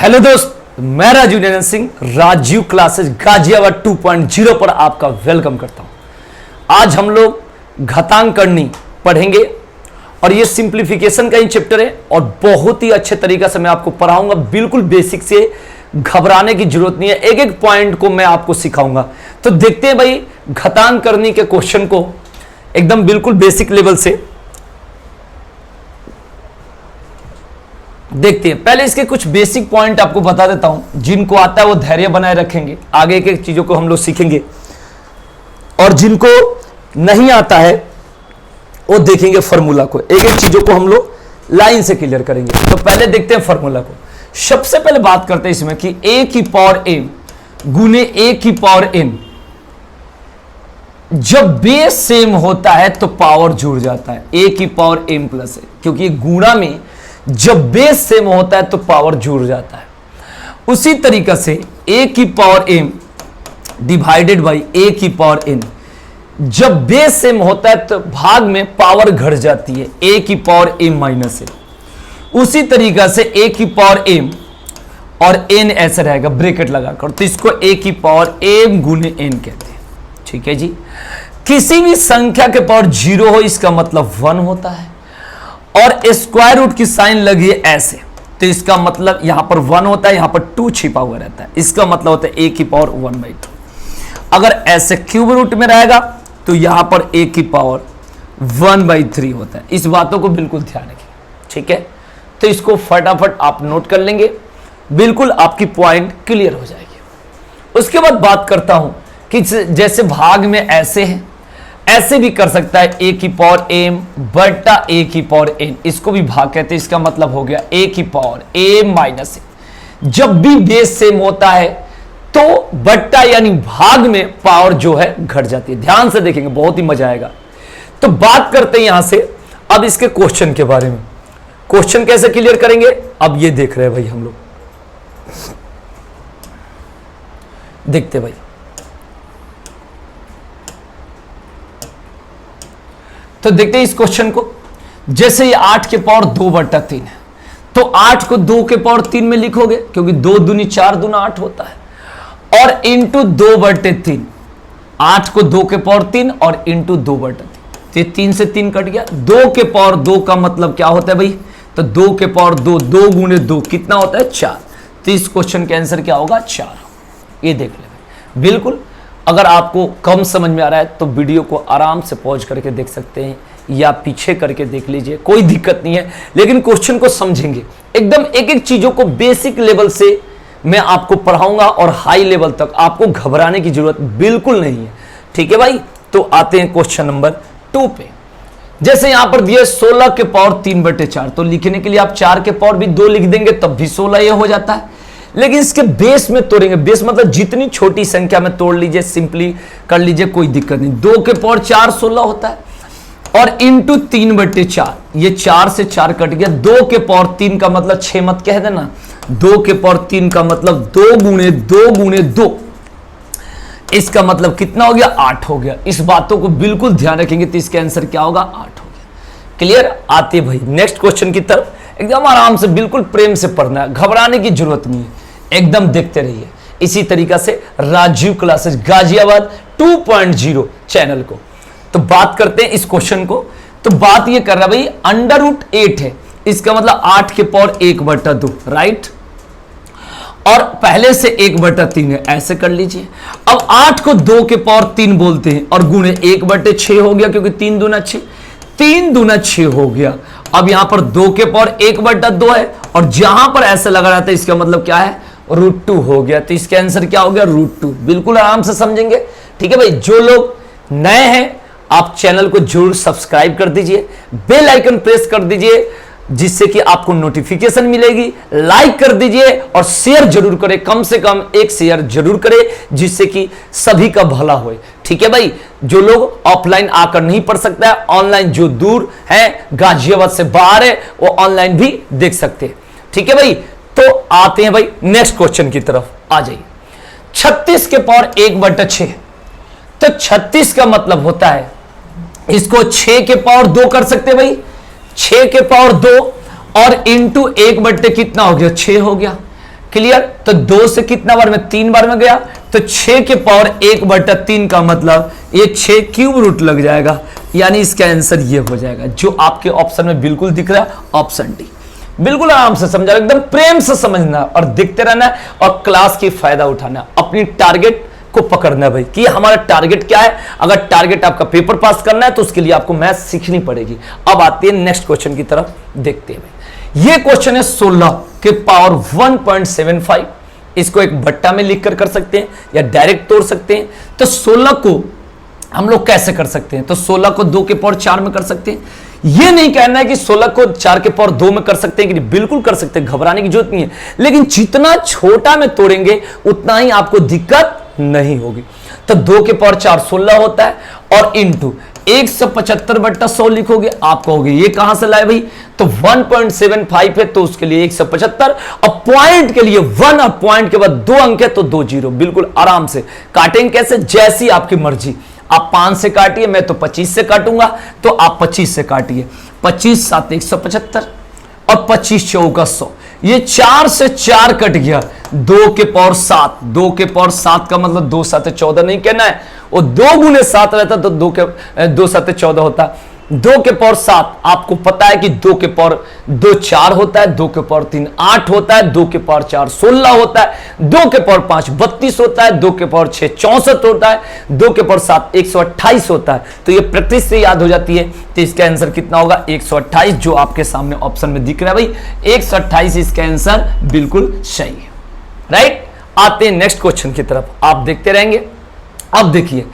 Hello दोस्त, मैं Rajiv Nandan Singh Rajiv classes Ghaziabad 2.0 पर आपका वेलकम करता हूं। आज हम लोग घातांकरणी पढ़ेंगे और ये सिंप्लीफिकेशन का ही चैप्टर है और बहुत ही अच्छे तरीके से मैं आपको पढ़ाऊंगा। बिल्कुल बेसिक से, घबराने की जरूरत नहीं है, एक एक पॉइंट को मैं आपको सिखाऊंगा। तो देखते हैं भाई घातांकरणी के क्वेश्चन को एकदम बिल्कुल बेसिक लेवल से देखते हैं। पहले इसके कुछ बेसिक पॉइंट आपको बता देता हूं, जिनको आता है वो धैर्य बनाए रखेंगे, आगे के चीजों को हम लोग सीखेंगे, और जिनको नहीं आता है वो देखेंगे फॉर्मूला को। एक एक चीजों को हम लोग लाइन से क्लियर करेंगे। तो पहले देखते हैं फॉर्मूला को। सबसे पहले बात करते हैं इसमें कि a की पावर m गुने a की पावर n, जब बेस सेम होता है तो पावर जुड़ जाता है। a की पावर m प्लस है, क्योंकि गुणा में जब बेस सेम होता है तो पावर जुड़ जाता है। उसी तरीके से a की power m divided by a की पावर n, जब बेस सेम होता है तो भाग में पावर घट जाती है, a की पावर m माइनस है। उसी तरीके से a की पावर m और n ऐसे रहेगा ब्रैकेट लगाकर, तो इसको a की पावर m गुने n कहते हैं। ठीक है जी। किसी भी संख्या के पावर 0 हो इसका मतलब 1 होता है, और स्क्वायर रूट की साइन लगी है ऐसे, तो इसका मतलब यहां पर 1 होता है, यहां पर 2 छिपा हुआ रहता है, इसका मतलब होता है a की पावर 1/2। अगर ऐसे क्यूब रूट में रहेगा तो यहां पर a की पावर 1/3 होता है। इस बातों को बिल्कुल ध्यान रखिए। ठीक है, तो इसको फटाफट आप नोट कर लेंगे, बिल्कुल आपकी पॉइंट क्लियर हो जाएगी। उसके बाद बात करता हूं कि जैसे भाग में ऐसे है, ऐसे भी कर सकता है a की पावर m बटा a की पावर n, इसको भी भाग कहते हैं। इसका मतलब हो गया a की पावर m माइनस n। जब भी बेस सेम होता है तो बट्टा यानी भाग में पावर जो है घट जाती है। ध्यान से देखेंगे, बहुत ही मजा आएगा। तो बात करते हैं यहां से अब इसके क्वेश्चन के बारे में। क्वेश्चन कैसे क्लियर करेंगे, अब ये देख रहे हैं भाई हम लोग, देखते भाई। तो देखते हैं इस क्वेश्चन को। जैसे ये 8 के पावर 2/3 है, तो 8 को 2 के पावर 3 में लिखोगे, क्योंकि 2 दूनी 4 दूना 8 होता है, और इंटू 2/3। 8 को 2 के पावर 3 और इंटू 2/3, तो 3 से 3 कट गया। 2 के पावर 2 का मतलब क्या होता है भाई, तो 2 के पावर 2, 2 गुने 2 कितना होता है 4। तो इस क्वेश्चन के आंसर क्या होगा 4। ये देख ले बिल्कुल। अगर आपको कम समझ में आ रहा है तो वीडियो को आराम से पॉज करके देख सकते हैं, या पीछे करके देख लीजिए, कोई दिक्कत नहीं है। लेकिन क्वेश्चन को समझेंगे एकदम, एक एक चीजों को बेसिक लेवल से मैं आपको पढ़ाऊंगा और हाई लेवल तक। आपको घबराने की जरूरत बिल्कुल नहीं है। ठीक है भाई। तो आते हैं क्वेश्चन नंबर 2 पे। जैसे यहां पर दिया 16 के पावर 3/4, तो लिखने के लिए आप 4 के पावर भी 2 लिख देंगे तब भी 16 ये हो जाता है। लेकिन इसके बेस में तोड़ेंगे, बेस मतलब जितनी छोटी संख्या में तोड़ लीजिए, सिंपली कर लीजिए, कोई दिक्कत नहीं। 2 के पावर 4 16 होता है, और इंटू 3/4, ये 4 से 4 कट गया। 2 के पावर 3 का मतलब 6 मत कह देना, 2 के पावर 3 का मतलब 2 गुने 2 गुने 2, इसका मतलब कितना हो गया 8 हो गया। इस बातों को बिल्कुल ध्यान रखेंगे तो इसका आंसर क्या होगा 8 हो गया। क्लियर। आते भाई नेक्स्ट क्वेश्चन की तरफ। एकदम आराम से, बिल्कुल प्रेम से पढ़ना है, घबराने की जरूरत नहीं है, एकदम देखते रहिए इसी तरीका से राजीव क्लासेस गाजियाबाद 2.0 चैनल को। तो बात करते हैं इस क्वेश्चन को। तो बात ये कर रहा है भाई √8 है, इसका मतलब 8 के पावर 1/2, राइट, और पहले से 1/3 है, ऐसे कर लीजिए। अब 8 को 2 के पावर 3 बोलते हैं और गुणे 1/6 हो गया, क्योंकि 3 दूना 6, 3 दूना 6 हो गया। अब यहां पर 2 के पावर 1/2 है, और जहां पर ऐसे लगा रहता है इसका मतलब क्या है √2 हो गया। तो इसका आंसर क्या हो गया √2। बिल्कुल आराम से समझेंगे। ठीक है भाई। जो लोग नए हैं आप चैनल को जरूर सब्सक्राइब कर दीजिए, बेल आइकन प्रेस कर दीजिए, जिससे कि आपको नोटिफिकेशन मिलेगी। लाइक कर दीजिए और शेयर जरूर करें, कम से कम एक शेयर जरूर करें, जिससे कि सभी का भला होए। ठीक है भाई। जो लोग ऑफलाइन आकर नहीं पढ़ सकता है, ऑनलाइन जो दूर है, गाजियाबाद से बाहर है, वो ऑनलाइन भी देख सकते हैं। ठीक है भाई। तो आते हैं भाई नेक्स्ट क्वेश्चन की तरफ, आ जाइए। 36 के पावर 1/6, तो 36 का मतलब होता है, इसको 6 के पावर 2 कर सकते हैं भाई, 6 के पावर 2 और इंटू 1/, कितना हो गया 6 हो गया। क्लियर। तो 2 से कितना बार में, 3 बार में गया, तो 6 के पावर 1/3 का मतलब ये 6 क्यूब रूट लग जाएगा, यानी इसका आंसर ये हो जाएगा जो आपके ऑप्शन में बिल्कुल दिख रहा है, ऑप्शन डी। बिल्कुल आराम से समझा, एकदम प्रेम से समझना और देखते रहना है और क्लास की फायदा उठाना, अपनी टारगेट को पकड़ना है भाई कि हमारा टारगेट क्या है। अगर टारगेट आपका पेपर पास करना है तो उसके लिए आपको मैथ सीखनी पड़ेगी। अब आते हैं नेक्स्ट क्वेश्चन की तरफ, देखते हैं भाई। ये क्वेश्चन है 16 के पावर 1.75। इसको एक बट्टा में लिखकर कर सकते हैं या डायरेक्ट तोड़ सकते हैं। तो 16 को हम लोग कैसे कर सकते हैं, तो 16 को 2 के पावर 4 में कर सकते हैं। ये नहीं कहना है कि 16 को 4 के पावर 2 में कर सकते हैं, कि बिल्कुल कर सकते हैं, घबराने की जरूरत नहीं है, लेकिन जितना छोटा में तोड़ेंगे उतना ही आपको दिक्कत नहीं होगी। तो 2 के पावर 4 16 होता है और इंटू 175/100 लिखोगे, आप कहोगे ये कहां से लाए भाई, तो 1.75 है तो उसके लिए 175, और पॉइंट के लिए 1 और पॉइंट के बाद 2 अंक है तो 2 जीरो। बिल्कुल आराम से काटेंगे, कैसे, जैसी आपकी मर्जी। आप 5 से काटिए, मैं तो 25 से काटूंगा, तो आप 25 से काटिए। 25 7 175 और 25 चौका 100। ये 4 से 4 कट गया, 2 के पावर 7। 2 के पावर 7 का मतलब 2 7 14 नहीं कहना है, वो 2 गुने 7 रहता तो 2 7 14 होता। 2 के पावर 7 आपको पता है कि 2 के पावर 2 4 होता है, 2 के पावर 3 8 होता है, 2 के पावर 4 16 होता है, 2 के पावर 5 32 होता है, 2 के पावर 6 64 होता है, 2 के पावर 7 128 होता है। तो ये प्रैक्टिस से याद हो जाती है। तो इसका आंसर कितना होगा, 128, जो आपके सामने ऑप्शन में दिख रहा है भाई, 128 इसका आंसर बिल्कुल सही है, राइट। आते हैं नेक्स्ट क्वेश्चन की तरफ, आप देखते रहेंगे। अब देखिए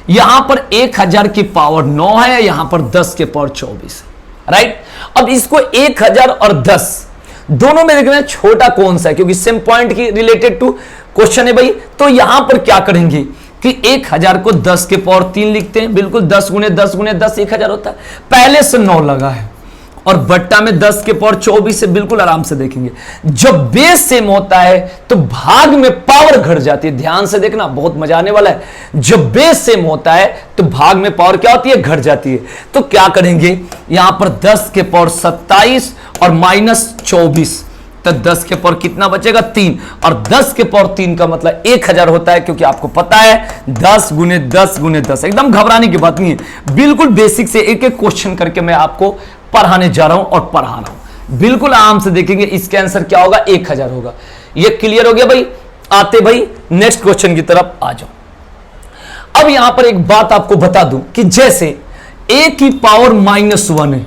यहां पर 1000 की पावर 9 है, यहां पर 10 के पावर 24, राइट। अब इसको 1000 और 10 दोनों में देखना है छोटा कौन सा है, क्योंकि सेम पॉइंट की रिलेटेड टू क्वेश्चन है भाई। तो यहां पर क्या करेंगे कि 1000 को 10 के पावर 3 लिखते हैं, बिल्कुल 10 गुने 10 गुने 10 1000 होता है। पहले से 9 लगा है और बट्टा में 10 के पावर 24 से बिल्कुल आराम से देखेंगे। जब बेस सेम होता है तो भाग में पावर घट जाती है, ध्यान से देखना, बहुत मजा आने वाला है। जब बेस सेम होता है तो भाग में पावर क्या होती है, घट जाती है। तो क्या करेंगे, यहां पर 10 के पावर 27 और -24, तो 10 के पावर कितना बचेगा, 3, और 10 के पावर 3 का मतलब 1000 होता है, क्योंकि आपको पता है 10 गुने 10 गुने 10। एकदम घबराने की बात नहीं है, बिल्कुल बेसिक से एक एक क्वेश्चन करके मैं आपको पढ़ाने जा रहा हूं और पढ़ा रहा हूं। बिल्कुल आराम से देखेंगे, इसका आंसर क्या होगा, 1000 होगा। ये क्लियर हो गया भाई। आते भाई नेक्स्ट क्वेश्चन की तरफ आ जाओ। अब यहां पर एक बात आपको बता दूं कि जैसे a की पावर -1 है,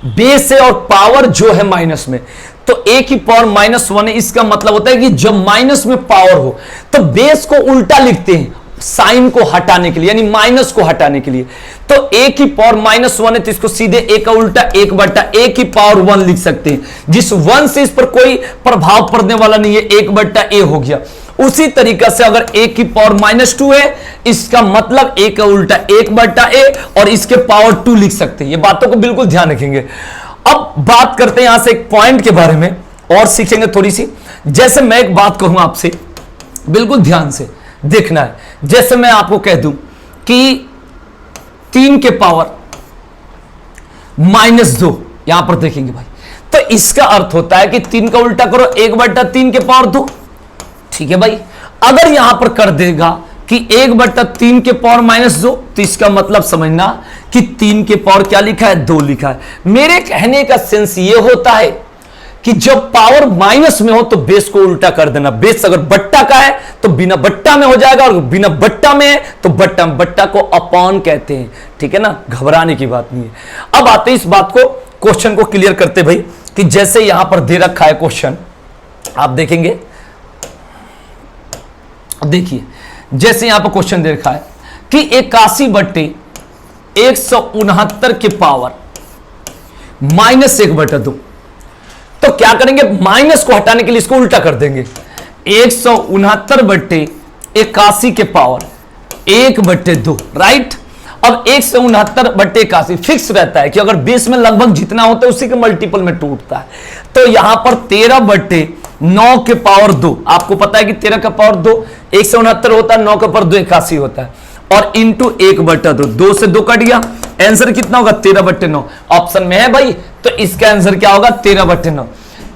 बेस है और पावर जो है माइनस में, तो a की पावर -1 है, इसका मतलब होता है कि जब माइनस में पावर हो तो बेस को उल्टा लिखते हैं, साइन को हटाने के लिए, यानी माइनस को हटाने के लिए। तो a की पावर -1 है तो इसको सीधे a का उल्टा 1/a की पावर 1 लिख सकते हैं, जिस 1 से इस पर कोई प्रभाव पड़ने वाला नहीं है, 1/a हो गया। उसी तरीका से अगर a की पावर -2 है, इसका मतलब a का उल्टा 1/a और इसके पावर 2 लिख सकते हैं। ये बातों को बिल्कुल ध्यान रखेंगे। अब बात करते हैं यहां से एक पॉइंट के बारे में और सीखेंगे थोड़ी सी। जैसे मैं एक बात कहूं आपसे, बिल्कुल ध्यान से देखना है। जैसे मैं आपको कह दूं कि 3 के पावर -2, यहां पर देखेंगे भाई, तो इसका अर्थ होता है कि 3 का उल्टा करो, 1/3 के पावर 2, ठीक है भाई। अगर यहां पर कर देगा कि 1/3 के पावर -2, तो इसका मतलब समझना कि 3 के पावर क्या लिखा है, 2 लिखा है। मेरे कहने का सेंस यह होता है कि जब पावर माइनस में हो तो बेस को उल्टा कर देना। बेस अगर बट्टा का है तो बिना बट्टा में हो जाएगा, और बिना बट्टा में है तो बट्टा में। बट्टा को अपॉन कहते हैं, ठीक है ना, घबराने की बात नहीं है। अब आते इस बात को, क्वेश्चन को क्लियर करते भाई, कि जैसे यहां पर दे रखा है क्वेश्चन, आप देखेंगे, देखिए जैसे यहां पर क्वेश्चन दे रखा है कि 81/169 के पावर -1/2, तो क्या करेंगे, माइनस को हटाने के लिए इसको उल्टा कर देंगे। 169/81 के पावर 1/2, राइट। अब 169/81 फिक्स रहता है कि अगर बेस में लगभग जितना होता है उसी के मल्टीपल में टूटता है। तो यहां पर 13/9 के पावर 2, आपको पता है कि 13 का पावर 2 169 होता है, 9 का पावर 2 81 होता है, और इंटू 1/2, 2 से 2 कट गया। आंसर कितना होगा, 13/9 ऑप्शन में है भाई। तो इसका आंसर क्या होगा, 13/9।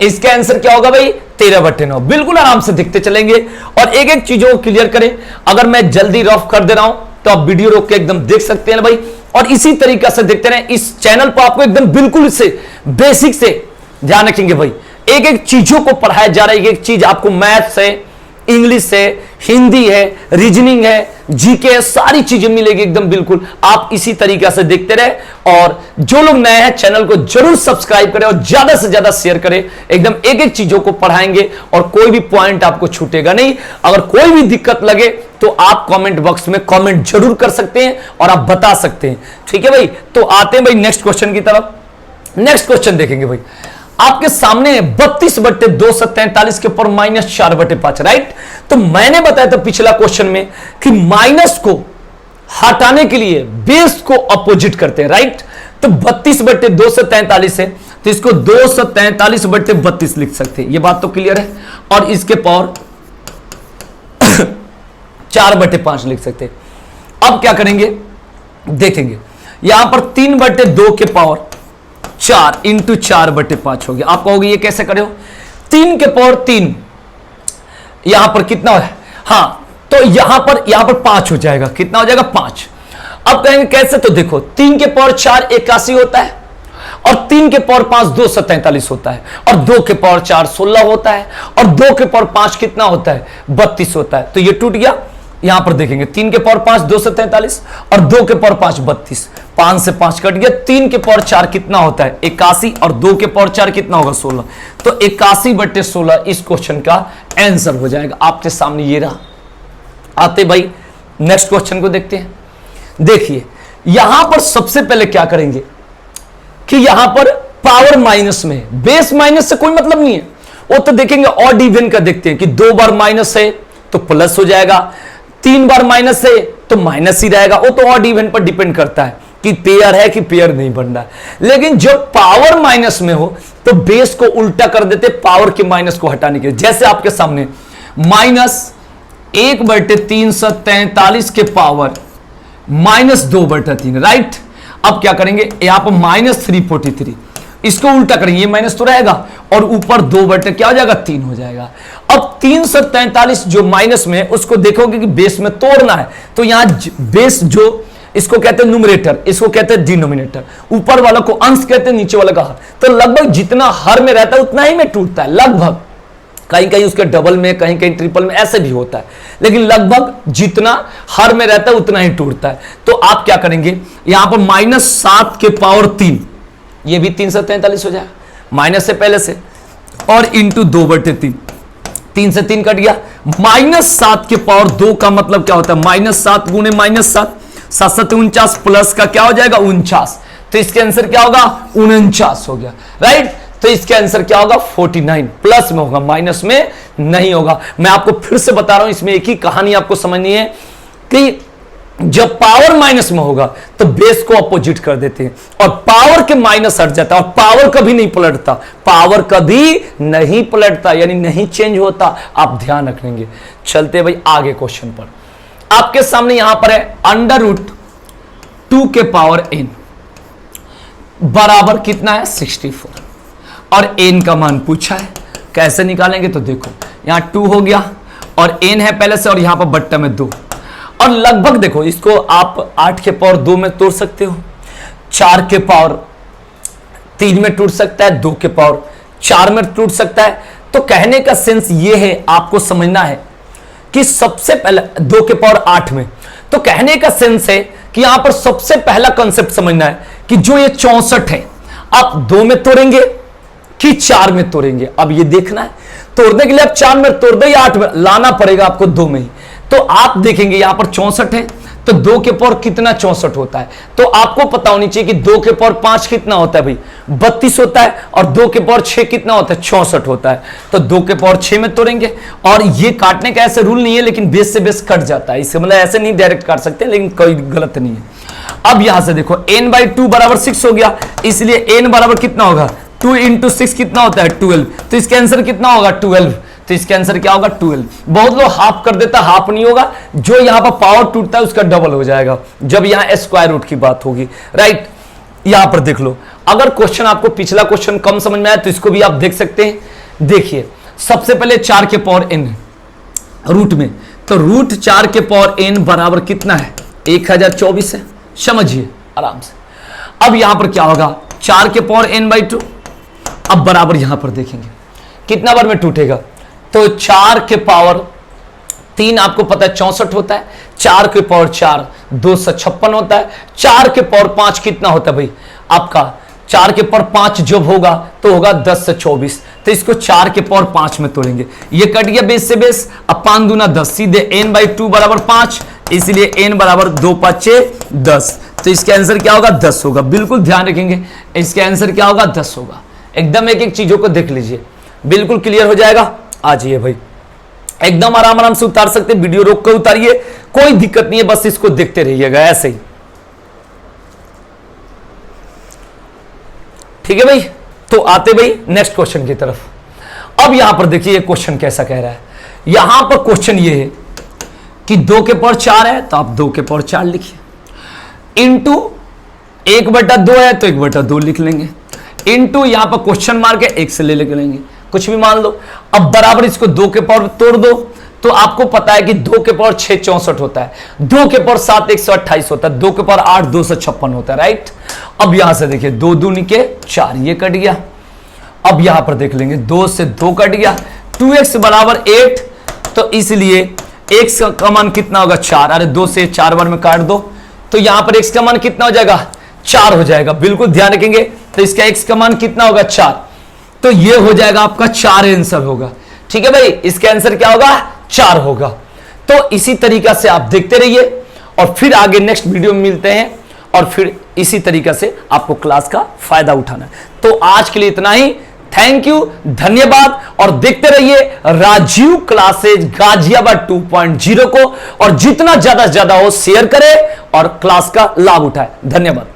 इसका आंसर क्या होगा भाई 13/9। बिल्कुल आराम से देखते चलेंगे और एक एक चीजों को क्लियर करें। अगर मैं जल्दी रफ कर दे रहा हूं तो आप वीडियो रोक के एकदम देख सकते हैं भाई, और इसी तरीके से देखते रहें। इस चैनल पर आपको एकदम बिल्कुल से बेसिक से ध्यान रखेंगे भाई, एक एक चीजों को पढ़ाया जा रहा है। एक एक चीज आपको मैथ्स है, इंग्लिश है, हिंदी है, रीजनिंग है, जीके है, सारी चीजें मिलेगी एकदम बिल्कुल। आप इसी तरीके से देखते रहे और जो लोग नए हैं चैनल को जरूर सब्सक्राइब करें और ज्यादा से ज्यादा शेयर करें। एकदम एक एक चीजों को पढ़ाएंगे और कोई भी पॉइंट आपको छूटेगा नहीं। अगर कोई भी दिक्कत लगे तो आप कमेंट बॉक्स में कमेंट जरूर कर सकते हैं और आप बता सकते हैं। ठीक है भाई, तो आते हैं भाई नेक्स्ट क्वेश्चन की तरफ। नेक्स्ट क्वेश्चन देखेंगे भाई, आपके सामने 32/243 के ऊपर -4/5, राइट। तो मैंने बताया था पिछला क्वेश्चन में कि माइनस को हटाने के लिए बेस को अपोजिट करते हैं, राइट। तो 32/243 है तो इसको 243/32 लिख सकते हैं, ये बात तो क्लियर है। और इसके पावर 4/5 लिख सकते हैं। अब क्या करेंगे देखेंगे, यहां पर 3/2 के पावर 4 इंटू 4/5 हो गया। आप कहोगे ये कैसे करे हो, 3 के पावर 3 यहां पर कितना है, हां तो यहां पर 5 हो जाएगा। कितना हो जाएगा 5। अब कहेंगे कैसे, तो देखो 3 के पावर 4 81 होता है और 3 के पावर 5 243 होता है और 2 के पावर 4 16 होता है और 2 के पावर 5 कितना होता है 32 होता है। तो ये टूट गया। यहां पर देखेंगे 3 के पावर 5 243 और 2 के पावर 5 32, 5 से 5 कट गया। 3 के पावर 4 कितना होता है 81 और 2 के पावर 4 कितना होगा 16। तो 81/16 इस क्वेश्चन का आंसर हो जाएगा। आपके सामने ये रहा। आते भाई नेक्स्ट क्वेश्चन को देखते हैं। देखिए यहां पर सबसे पहले क्या करेंगे कि यहां पर पावर माइनस में, बेस माइनस से कोई मतलब नहीं है, वो तो देखेंगे ऑड इवन का देखते हैं कि 2 बार माइनस है तो प्लस हो जाएगा, 3 बार माइनस है तो माइनस ही रहेगा। वो तो ऑड इवन पर डिपेंड करता है कि पेयर है कि पेयर नहीं बन रहा है। लेकिन जब पावर माइनस में हो तो बेस को उल्टा कर देते पावर के माइनस को हटाने के लिए। जैसे आपके सामने -1/343 के पावर -2/3, राइट। अब क्या करेंगे, यहां पर -343, इसको उल्टा करेंगे, ये माइनस तो रहेगा और ऊपर 2 क्या हो जाएगा 3 हो जाएगा। अब 343 जो माइनस में है उसको देखोगे कि बेस में तोड़ना है, तो यहां बेस जो इसको कहते हैं न्यूमरेटर, इसको कहते हैं डिनोमिनेटर। ऊपर वाला को अंश कहते हैं, नीचे वाला का हर। तो लगभग जितना हर में रहता है उतना ही में टूटता है, लगभग। कहीं कहीं उसके डबल में, कहीं कहीं ट्रिपल में ऐसे भी होता है, लेकिन लगभग जितना हर में रहता है उतना ही टूटता है। तो आप क्या करेंगे, यहां पर -7 के पावर 3, ये भी 343 हो जाएगा माइनस से पहले से, और इंटू 2/3, 3 से 3 कट गया। -7 के पावर 2 का मतलब क्या होता है, -7 गुणे -7, 7 49 प्लस का क्या हो जाएगा 49। तो इसके आंसर क्या होगा 49 हो गया, राइट। तो इसके आंसर क्या होगा 49, प्लस में होगा माइनस में नहीं होगा। मैं आपको फिर से बता रहा हूं, इसमें एक ही कहानी आपको समझनी है कि जब पावर माइनस में होगा तो बेस को अपोजिट कर देते हैं और पावर के माइनस हट जाता है और पावर कभी नहीं पलटता, पावर कभी नहीं पलटता यानी नहीं चेंज होता। आप ध्यान रखेंगे। चलते भाई आगे क्वेश्चन पर। आपके सामने यहां पर है √2 के पावर n बराबर कितना है 64 और n का मान पूछा है। कैसे निकालेंगे, तो देखो यहां 2 हो गया और n है पहले से और यहां पर बट्टा में 2, और लगभग देखो इसको आप 8 के पावर 2 में तोड़ सकते हो, 4 के पावर 3 में टूट सकता है, 2 के पावर 4 में टूट सकता है। तो कहने का सेंस ये है, आपको समझना है कि सबसे पहले 2 के पावर 8 में, तो कहने का सेंस है कि यहां पर सबसे पहला कंसेप्ट समझना है कि जो ये 64 है आप 2 में तोड़ेंगे कि 4 में तोड़ेंगे। अब ये देखना है, तोड़ने के लिए आप 4 में तोड़ दो या 8 में, लाना पड़ेगा आपको 2 में ही। तो आप देखेंगे यहां पर 64 है तो 2 के पावर कितना 64 होता है, तो आपको पता होनी चाहिए कि 2 के पावर 5 कितना होता है भाई 32 होता है और 2 के पावर 6 कितना होता है 64 होता है। तो 2 के पावर 6 में तोड़ेंगे और ये काटने का ऐसे रूल नहीं है, लेकिन बेस से बेस कट जाता है, इससे मतलब ऐसे नहीं डायरेक्ट काट सकते, लेकिन कोई गलत नहीं है। अब यहां से देखो n/2 बराबर 6 हो गया, इसलिए n बराबर कितना होगा 2 × 6 कितना होता है 12। तो इसका आंसर कितना होगा 12। तो इसका आंसर क्या होगा 12। बहुत लोग हाफ कर देता, हाफ नहीं होगा, जो यहां पर पावर टूटता है उसका डबल हो जाएगा जब यहां स्क्वायर रूट की बात होगी, राइट। यहां पर देख लो अगर क्वेश्चन आपको पिछला क्वेश्चन कम समझ में आया तो इसको भी आप देख सकते हैं। देखिए सबसे पहले 4 के पावर n रूट में, तो रूट 4 के पावर n बराबर कितना है 1024 है, समझिए आराम से। अब यहां पर क्या होगा 4 के पावर n/2, अब बराबर यहां पर देखेंगे कितना बार में टूटेगा, तो 4 के पावर 3 आपको पता है 64 होता है, 4 के पावर 4 256 होता है, 4 के पावर 5 कितना होता है भाई आपका 4 के पावर 5 जब होगा तो होगा 10 से 24, तो इसको 4 के पावर 5 में तोड़ेंगे, ये कट गया बेस से बेस, अब 5 दूना 10, सीधे n/2 बराबर 5, इसलिए n बराबर 2 5 10, तो इसका आंसर क्या होगा 10 होगा। बिल्कुल ध्यान रखेंगे इसका आंसर क्या होगा 10 होगा। एकदम एक एक चीजों को देख लीजिए, बिल्कुल क्लियर हो जाएगा। आ जाइए भाई, एकदम आराम आराम से उतार सकते, वीडियो रोक कर उतारिए, कोई दिक्कत नहीं है, बस इसको देखते रहिएगा ऐसे ही, ठीक है भाई। तो आते भाई नेक्स्ट क्वेश्चन की तरफ। अब यहां पर देखिए क्वेश्चन कैसा कह रहा है, यहां पर क्वेश्चन ये है कि 2 के पावर 4 है तो आप 2 के पावर 4 लिखिए, इंटू 1/2 है तो 1/2 लिख लेंगे, इंटू यहां पर क्वेश्चन मार्क है 1 से ले लेंगे, कुछ भी मान लो। अब बराबर इसको 2 के पावर तोड़ दो, तो आपको पता है कि 2 के पावर 6 64 होता है, 2 के पावर 7 128 होता है, 2 के पावर 8 256 होता है, राइट। अब यहां से देखिए 2 दूनी के 4, ये कट गया। अब यहां पर देख लेंगे 2 से 2 कट गया, 2x बराबर 8, तो इसलिए x का मान कितना होगा 4, अरे 2 से 4 बार में काट दो, तो यहां पर x का मान कितना हो जाएगा 4 हो जाएगा। बिल्कुल ध्यान रखेंगे, तो इसका x का मान कितना होगा 4, तो ये हो जाएगा आपका 4 आंसर होगा, ठीक है भाई। इसका आंसर क्या होगा 4 होगा। तो इसी तरीका से आप देखते रहिए और फिर आगे नेक्स्ट वीडियो में मिलते हैं, और फिर इसी तरीका से आपको क्लास का फायदा उठाना है। तो आज के लिए इतना ही, थैंक यू, धन्यवाद, और देखते रहिए राजीव क्लासेज गाजियाबाद 2.0 को, और जितना ज्यादा से ज्यादा हो शेयर करें और क्लास का लाभ उठाए। धन्यवाद।